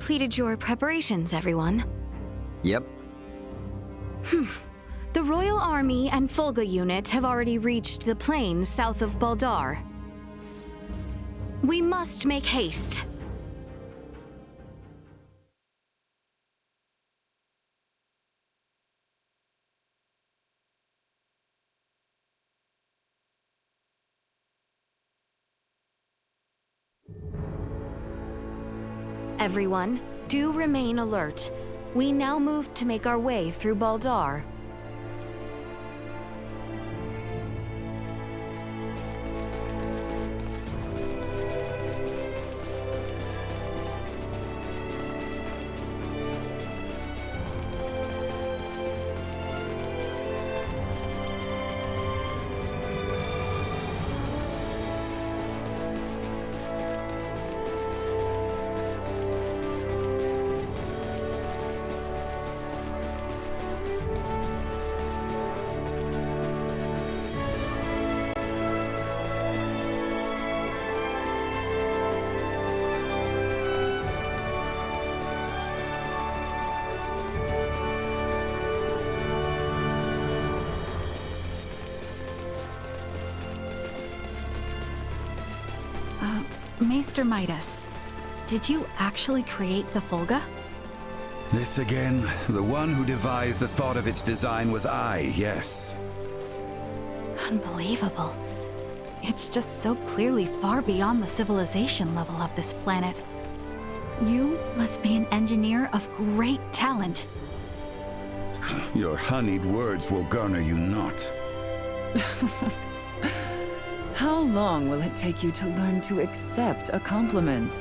completed your preparations, everyone? Yep. The Royal Army and Fulga unit have already reached the plains south of Baldar. We must make haste. Everyone, do remain alert. We now move to make our way through Baldar. Maester Midas, did you actually create the Fulga? This again? The one who devised the thought of its design was I, yes. Unbelievable. It's just so clearly far beyond the civilization level of this planet. You must be an engineer of great talent. Your honeyed words will garner you not. How long will it take you to learn to accept a compliment?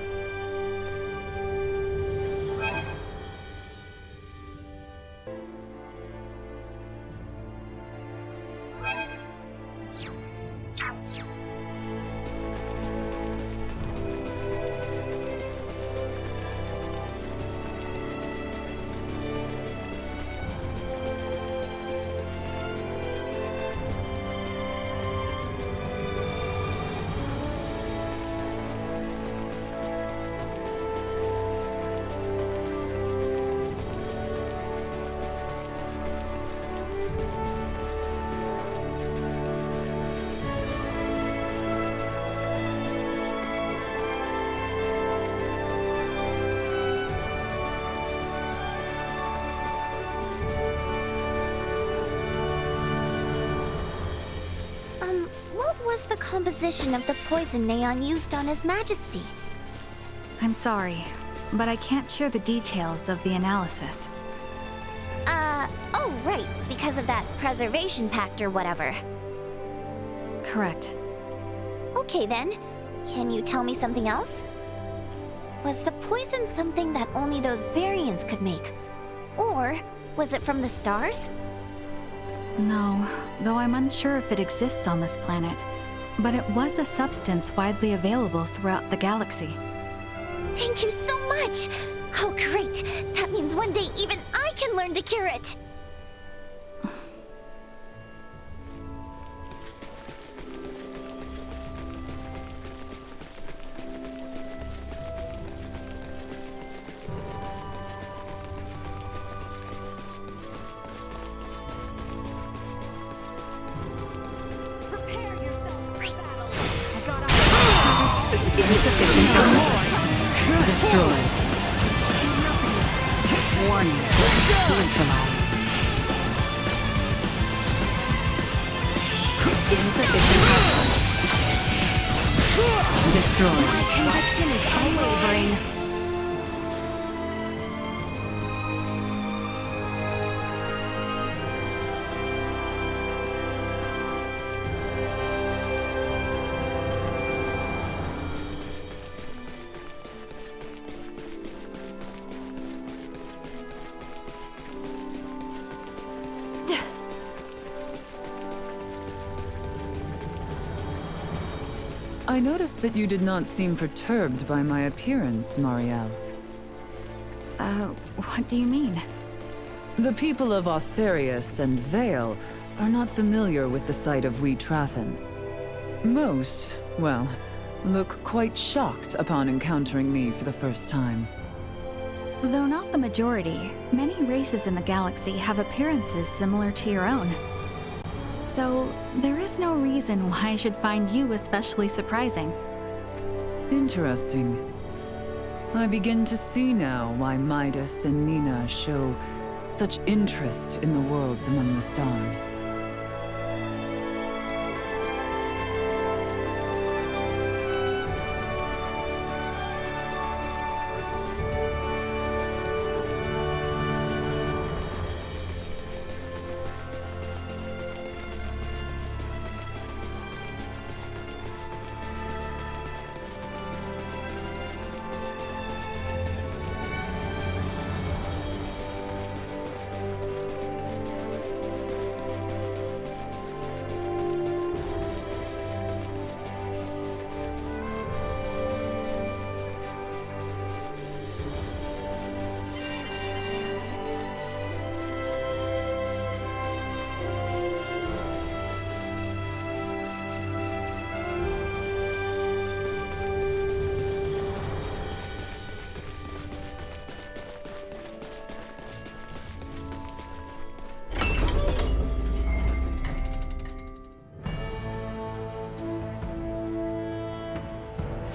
What was the composition of the poison Neon used on His Majesty? I'm sorry, but I can't share the details of the analysis. Oh right, because of that preservation pact or whatever. Correct. Okay then, can you tell me something else? Was the poison something that only those variants could make? Or was it from the stars? No, though I'm unsure if it exists on this planet. But it was a substance widely available throughout the galaxy. Thank you so much! Oh great! That means one day even I can learn to cure it! Insufficient power. Destroyed. Warning. Neutralized. Insufficient power. Destroyed. My conviction is unwavering. I noticed that you did not seem perturbed by my appearance, Marielle. What do you mean? The people of Osirius and Vale are not familiar with the sight of Wee Trathen. Most, well, look quite shocked upon encountering me for the first time. Though not the majority, many races in the galaxy have appearances similar to your own. So, there is no reason why I should find you especially surprising. Interesting. I begin to see now why Midas and Nina show such interest in the worlds among the stars.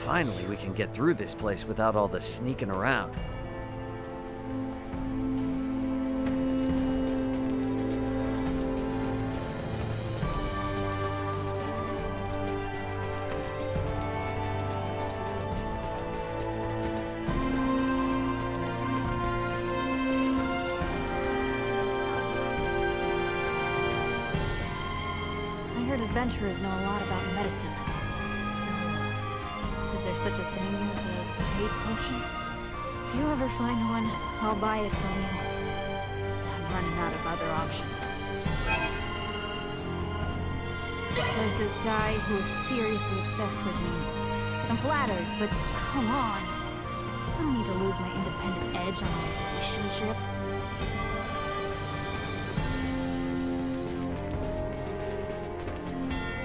Finally, we can get through this place without all the sneaking around. I heard adventurers know a lot about medicine. So, is there such a thing as a hate potion? If you ever find one, I'll buy it from you. I'm running out of other options. There's this guy who is seriously obsessed with me. I'm flattered, but come on. I don't need to lose my independent edge on a relationship.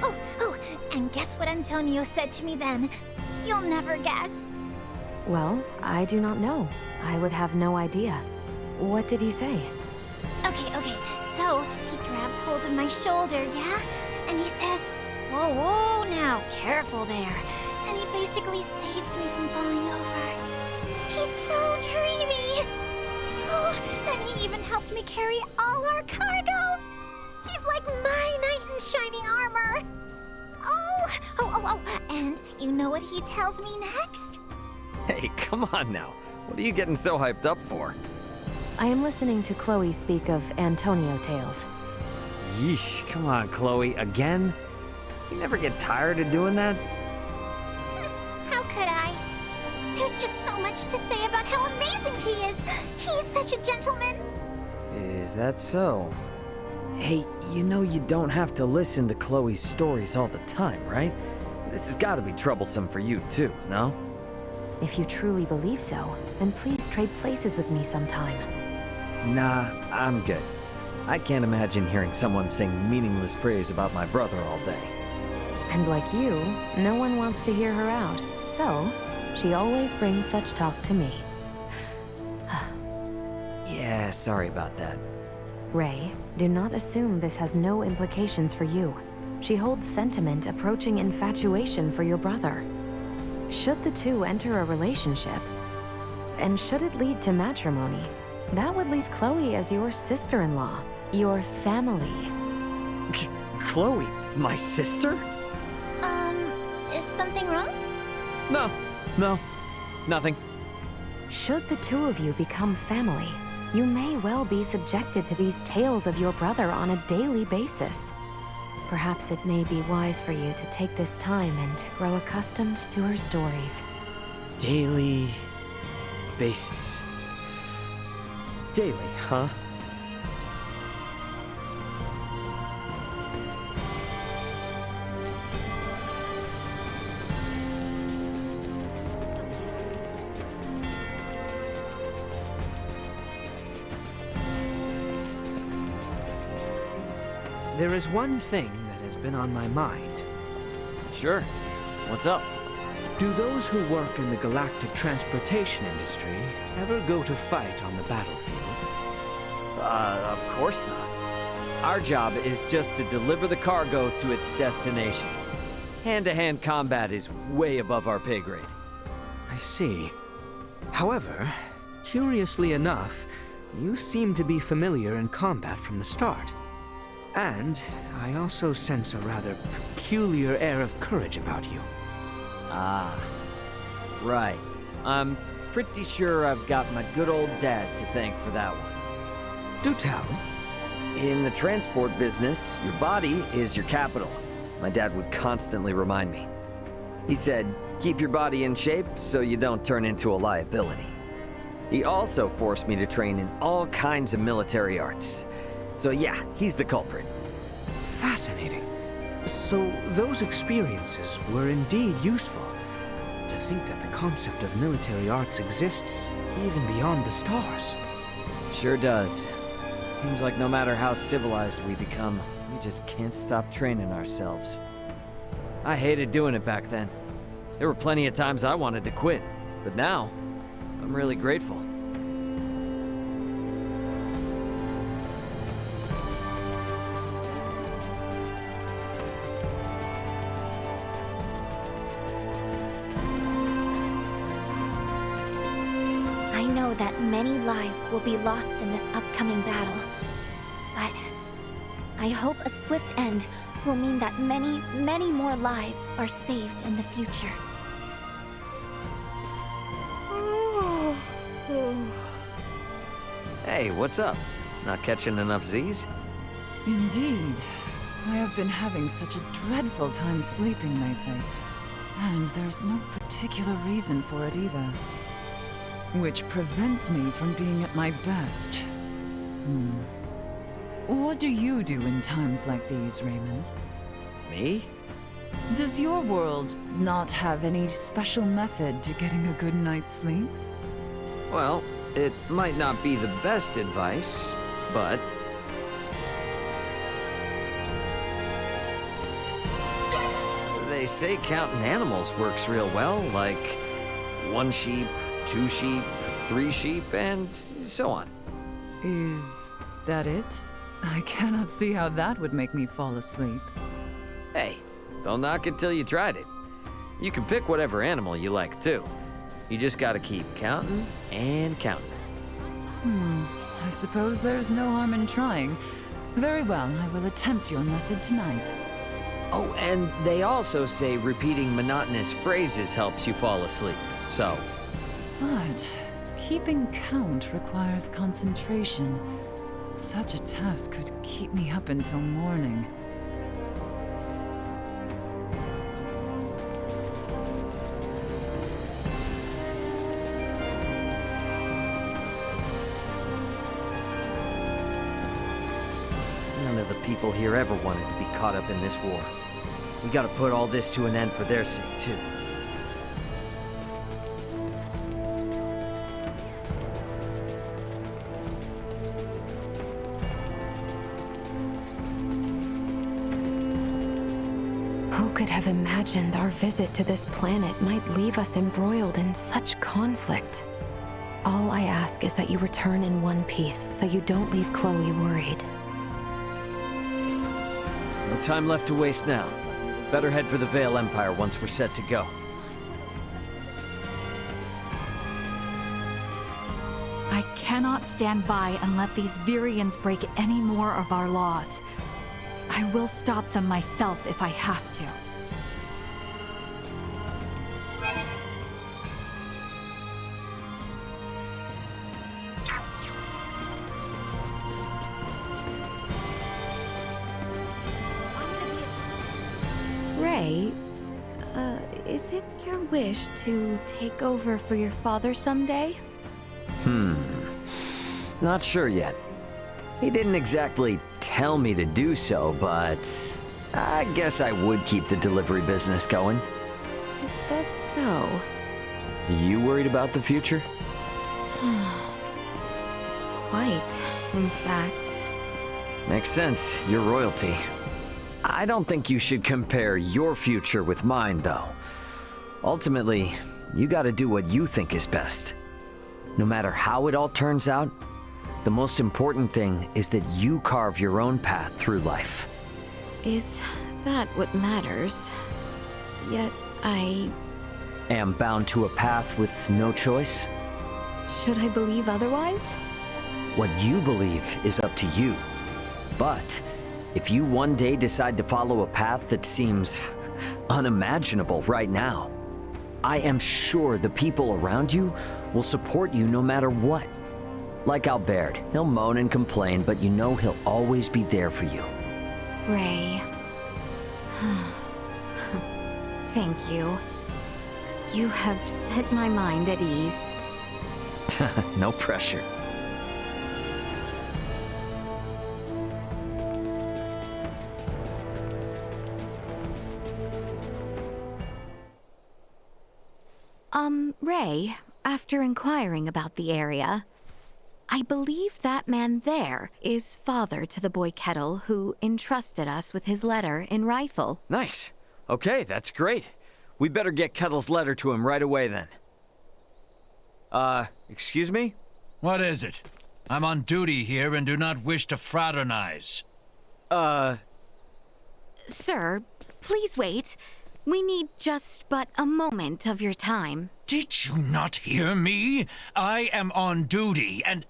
Oh, and guess what Antonio said to me then? You'll never guess. Well, I do not know. I would have no idea. What did he say? Okay, so he grabs hold of my shoulder, yeah? And he says, whoa, whoa, now, careful there. And he basically saves me from falling over. He's so dreamy. Oh, and he even helped me carry all our cargo. He's like my knight in shining armor. Oh, and you know what he tells me next? Hey, come on now. What are you getting so hyped up for? I am listening to Chloe speak of Antonio tales. Yeesh, come on, Chloe, again? You never get tired of doing that? How could I? There's just so much to say about how amazing he is. He's such a gentleman. Is that so? Hey, you know you don't have to listen to Chloe's stories all the time, right? This has got to be troublesome for you too, no? If you truly believe so, then please trade places with me sometime. Nah, I'm good. I can't imagine hearing someone sing meaningless praise about my brother all day. And like you, no one wants to hear her out. So, she always brings such talk to me. Yeah, sorry about that. Ray, do not assume this has no implications for you. She holds sentiment approaching infatuation for your brother. Should the two enter a relationship, and should it lead to matrimony, that would leave Chloe as your sister-in-law, your family. Chloe, my sister? Is something wrong? No, nothing. Should the two of you become family, you may well be subjected to these tales of your brother on a daily basis. Perhaps it may be wise for you to take this time and grow accustomed to her stories. Daily basis. Daily, huh? There is one thing that has been on my mind. Sure. What's up? Do those who work in the galactic transportation industry ever go to fight on the battlefield? Of course not. Our job is just to deliver the cargo to its destination. Hand-to-hand combat is way above our pay grade. I see. However, curiously enough, you seem to be familiar in combat from the start. And I also sense a rather peculiar air of courage about you. Ah, right. I'm pretty sure I've got my good old dad to thank for that one. Do tell. In the transport business, your body is your capital. My dad would constantly remind me. He said, keep your body in shape so you don't turn into a liability. He also forced me to train in all kinds of military arts. So yeah, he's the culprit. Fascinating. So those experiences were indeed useful. To think that the concept of military arts exists even beyond the stars. Sure does. Seems like no matter how civilized we become, we just can't stop training ourselves. I hated doing it back then. There were plenty of times I wanted to quit, but now, I'm really grateful. I know that many lives will be lost in this upcoming battle. But I hope a swift end will mean that many, many more lives are saved in the future. Hey, what's up? Not catching enough Z's? Indeed. I have been having such a dreadful time sleeping lately. And there's no particular reason for it either. Which prevents me from being at my best. What do you do in times like these, Raymond? Me? Does your world not have any special method to getting a good night's sleep? Well, it might not be the best advice, but... They say counting animals works real well, like 1 sheep, 2 sheep, 3 sheep, and so on. Is that it? I cannot see how that would make me fall asleep. Hey, don't knock it till you tried it. You can pick whatever animal you like, too. You just gotta keep counting and counting. I suppose there's no harm in trying. Very well, I will attempt your method tonight. Oh, and they also say repeating monotonous phrases helps you fall asleep, so... But keeping count requires concentration. Such a task could keep me up until morning. None of the people here ever wanted to be caught up in this war. We gotta put all this to an end for their sake, too. Who could have imagined our visit to this planet might leave us embroiled in such conflict? All I ask is that you return in one piece, so you don't leave Chloe worried. No time left to waste now. Better head for the Vale Empire once we're set to go. I cannot stand by and let these Virians break any more of our laws. I will stop them myself if I have to. Ray, is it your wish to take over for your father someday? Not sure yet. He didn't exactly tell me to do so, but I guess I would keep the delivery business going. Is that so? You worried about the future? Quite, in fact. Makes sense. You're royalty. I don't think you should compare your future with mine, though. Ultimately, you gotta do what you think is best. No matter how it all turns out, the most important thing is that you carve your own path through life. Is that what matters? Yet I... Am bound to a path with no choice? Should I believe otherwise? What you believe is up to you. But if you one day decide to follow a path that seems unimaginable right now, I am sure the people around you will support you no matter what. Like Albert, he'll moan and complain, but you know he'll always be there for you. Ray. Thank you. You have set my mind at ease. No pressure. Ray, after inquiring about the area, I believe that man there is father to the boy Kettle who entrusted us with his letter in Rifle. Nice. Okay, that's great. We better get Kettle's letter to him right away then. Excuse me? What is it? I'm on duty here and do not wish to fraternize. Sir, please wait. We need just but a moment of your time. Did you not hear me? I am on duty and...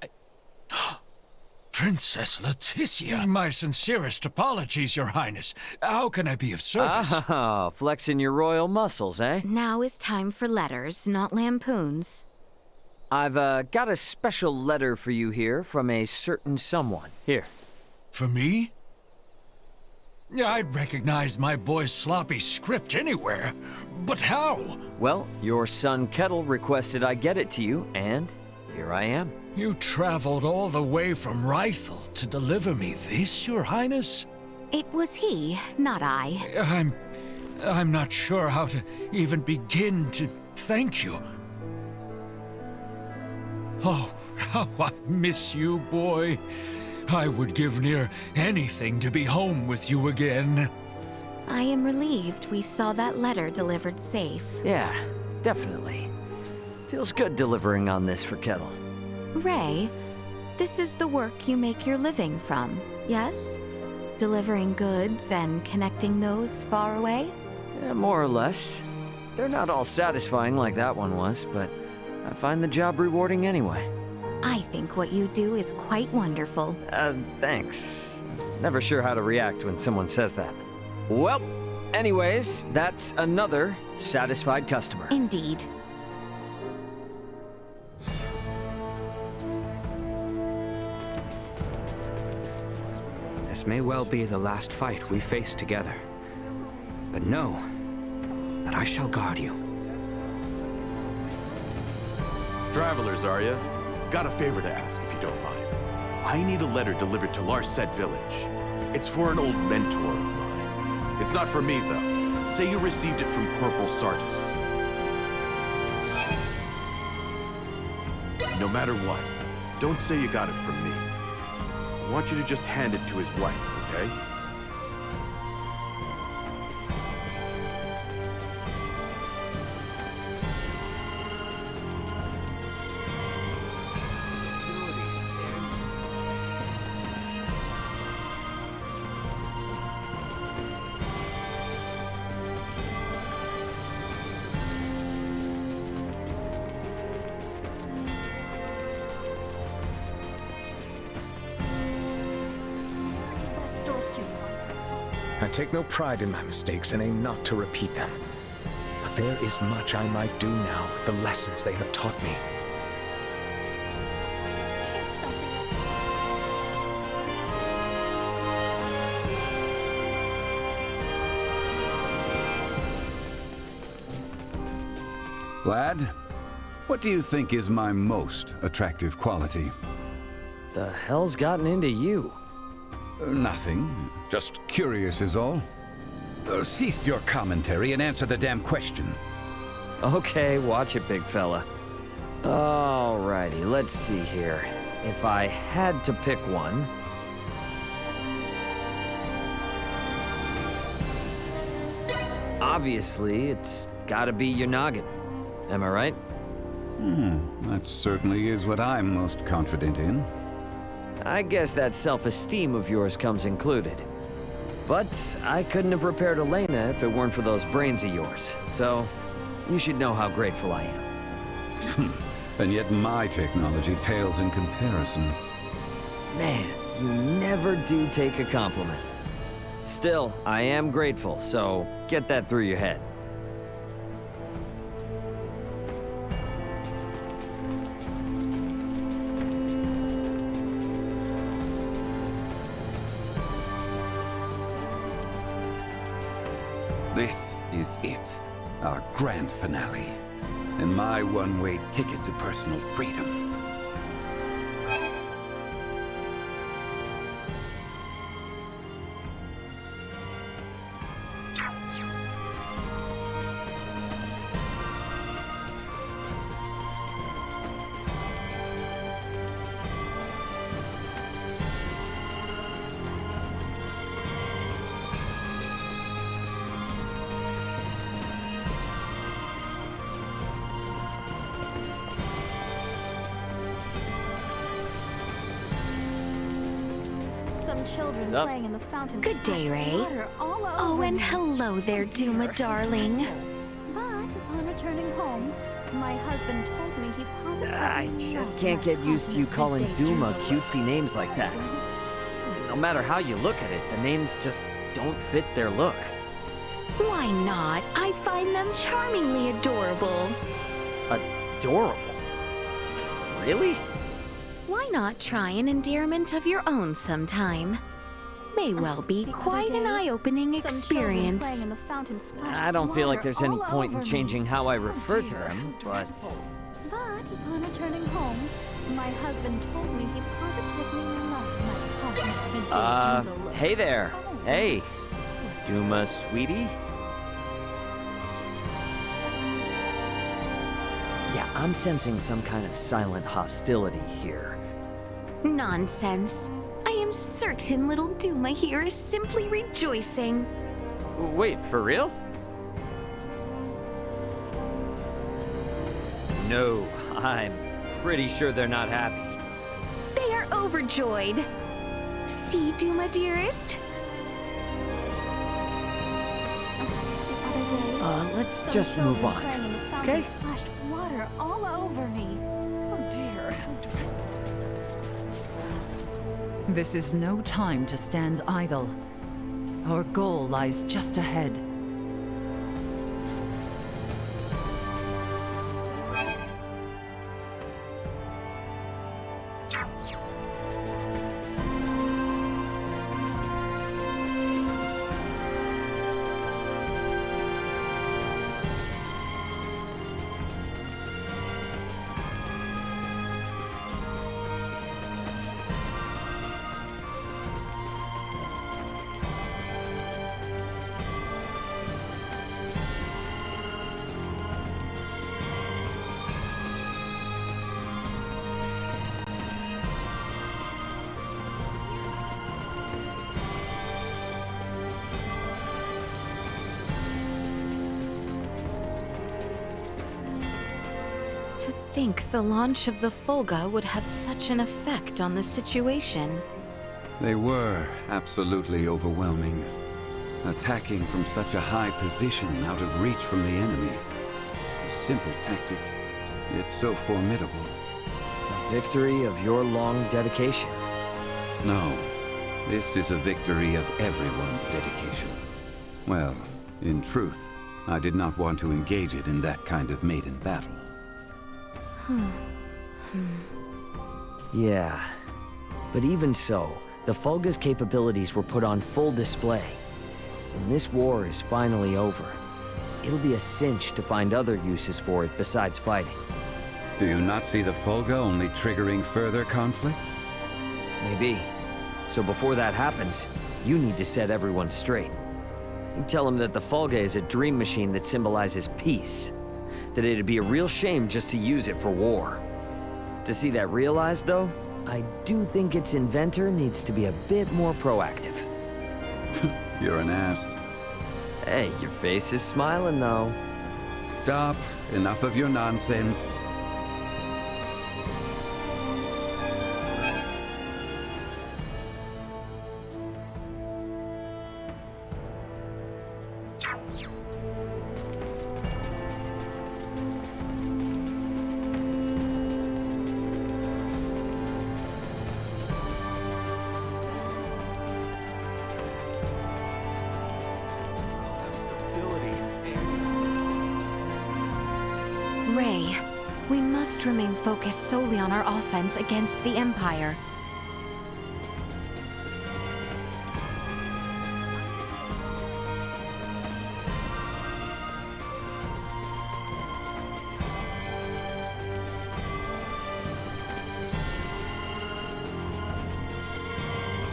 Princess Leticia, my sincerest apologies, Your Highness. How can I be of service? Ah, flexing your royal muscles, eh? Now is time for letters, not lampoons. I've, got a special letter for you here from a certain someone. Here. For me? I'd recognize my boy's sloppy script anywhere, but how? Well, your son Kettle requested I get it to you, and here I am. You traveled all the way from Rifle to deliver me this, Your Highness? It was he, not I. I'm not sure how to even begin to thank you. Oh, how I miss you, boy. I would give near anything to be home with you again. I am relieved we saw that letter delivered safe. Yeah, definitely. Feels good delivering on this for Kettle. Ray, this is the work you make your living from, yes? Delivering goods and connecting those far away? Yeah, more or less. They're not all satisfying like that one was, but I find the job rewarding anyway. I think what you do is quite wonderful. Thanks. Never sure how to react when someone says that. Well, anyways, that's another satisfied customer. Indeed. This may well be the last fight we face together. But know that I shall guard you. Travelers, are ya? Got a favor to ask, if you don't mind. I need a letter delivered to Larset Village. It's for an old mentor of mine. It's not for me, though. Say you received it from Corporal Sartis. No matter what, don't say you got it from me. I want you to just hand it to his wife, okay? I take no pride in my mistakes and aim not to repeat them. But there is much I might do now with the lessons they have taught me. Lad, what do you think is my most attractive quality? The hell's gotten into you? Nothing. Just curious is all. Cease your commentary and answer the damn question. Okay, watch it, big fella. Alrighty, let's see here. If I had to pick one... Obviously, it's gotta be your noggin. Am I right? That certainly is what I'm most confident in. I guess that self-esteem of yours comes included. But I couldn't have repaired Elena if it weren't for those brains of yours. So, you should know how grateful I am. And yet my technology pales in comparison. Man, you never do take a compliment. Still, I am grateful, so get that through your head. This is it, our grand finale, and my one-way ticket to personal freedom. Some children up? playing in the fountain. Good day, splashed Ray. water all Oh, over and me. hello there, Duma darling. But upon returning home, my husband told me he positively I just loved can't my get used to you cosmic calling midday Duma drizzle. cutesy names like that. No matter how you look at it, the names just don't fit their look. Why not? I find them charmingly adorable. Adorable. Really? Why not try an endearment of your own sometime? May well be The other quite an day, eye-opening some children experience. playing in the fountain splashed I don't feel like water there's any all point in over me. changing how I refer to them, but... But upon returning home, my husband told me he positively loved my cosmic midday drizzle. Hey there. Oh. Hey. Duma, sweetie? Yeah, I'm sensing some kind of silent hostility here. Nonsense. I am certain little Duma here is simply rejoicing. Wait, for real? No, I'm pretty sure they're not happy. They are overjoyed. See, Duma dearest? The other day, Let's some just move children on, playing in the fountain okay? splashed water all over me. Oh dear, how dreadful. This is no time to stand idle. Our goal lies just ahead. To think the launch of the Folga would have such an effect on the situation. They were absolutely overwhelming. Attacking from such a high position out of reach from the enemy. A simple tactic, yet so formidable. A victory of your long dedication. No, this is a victory of everyone's dedication. Well, in truth, I did not want to engage it in that kind of maiden battle. Yeah, but even so, the Folga's capabilities were put on full display. When this war is finally over, it'll be a cinch to find other uses for it besides fighting. Do you not see the Folga only triggering further conflict? Maybe. So before that happens, you need to set everyone straight. You tell them that the Folga is a dream machine that symbolizes peace. That it'd be a real shame just to use it for war. To see that realized, though, I do think its inventor needs to be a bit more proactive. You're an ass. Hey, your face is smiling, though. Stop. Enough of your nonsense. Ray, we must remain focused solely on our offense against the Empire.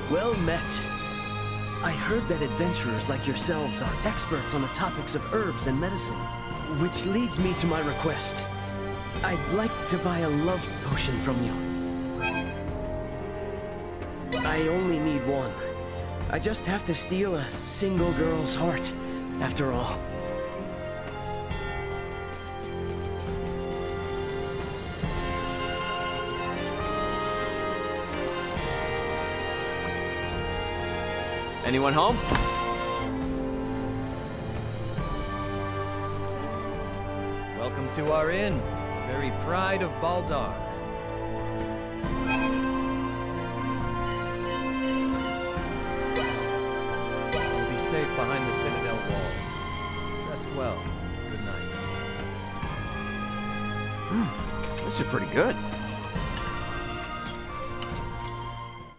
Well met. I heard that adventurers like yourselves are experts on the topics of herbs and medicine, which leads me to my request. I'd like to buy a love potion from you. I only need one. I just have to steal a single girl's heart, after all. Anyone home? Welcome to our inn, very pride of Baldar. You'll be safe behind the Citadel walls. Rest well. Good night. This is pretty good.